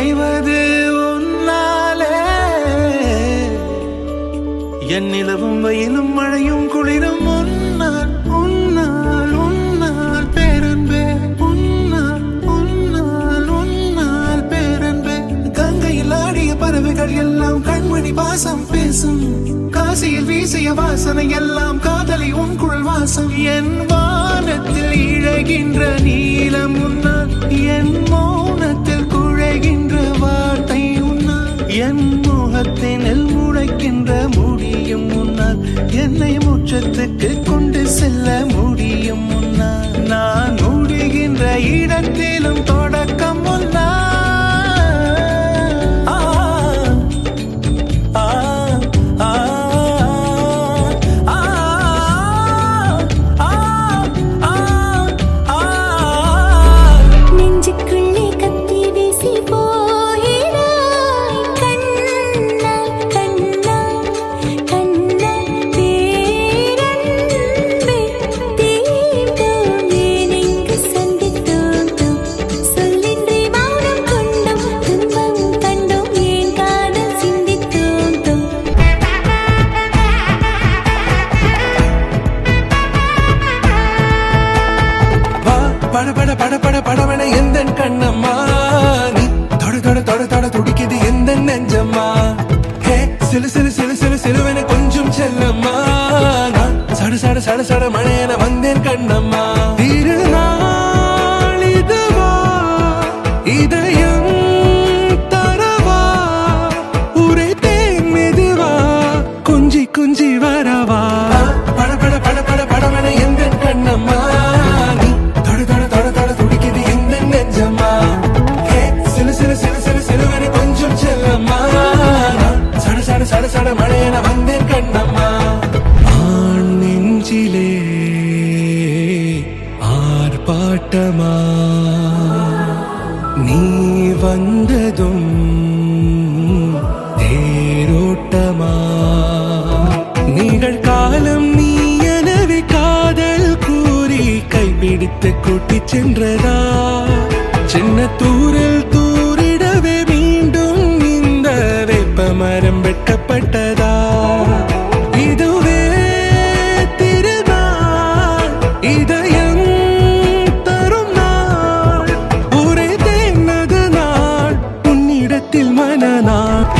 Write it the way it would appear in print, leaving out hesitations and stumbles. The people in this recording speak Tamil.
நினைவது உன்னாலே என் நிலவும் வெயிலும் மழையும் குளிரும் உன்னால் உன்னால் உன்னால் பேரன்பே உன்னால் உன்னால் உன்னால் பேரன்பே கங்கையில் ஆடிய பறவைகள் எல்லாம் கண்மணி பாசம் பேசும் காசியில் வீசிய வாசனை எல்லாம் காதலி உன் குழல் வாசம் என் வானத்தில் இழகின்ற நீலம் உன்னால் என் மௌனத்தில் குழைகின்ற வார்த்தை உன்னால் என் முகத்தினில் முளைக்கின்ற முடியும் முன்னால் என்னை முற்றத்துக்கு கொண்டு செல்ல முடியும் முன்னால் நான் முடிகின்ற இடத்திலும் தொடக்கம் முன்னால் படபட எந்த கண்ணம்மா நீ தொட தொட தொட தொட துடிக்குது எந்த நெஞ்சம்மா ஹே சிலு சிலு சிலு சிலு சிலுவென கொஞ்சம் செல்லம்மா நான் சட சட சட சட மழையென வந்தேன் கண்ணம்மா திருநாள் இதுவா இதயம் தரவா உரைத்தேன் மெதுவா கொஞ்சி கொஞ்சி வரவா படபட படபட படவென எந்த கண்ணம்மா சட மழையென வந்தேன் கண்ணம்மா ஆண் நெஞ்சிலே ஆர்ப்பாட்டமா நீ வந்ததும் தேரோட்டமா நிகழ்காலம் நீ எனவே காதல் கூறி கைப்பிடித்து கூட்டிச் சென்றதா சின்ன தூரில் தூரிடவே மீண்டும் இந்த வேப்பமரம் வெட்கப்பட்டதா இதுவே திருநாள் இதயம் தரும் நாள் ஒரே தேனது நாள் உன்னிடத்தில் மனநாள்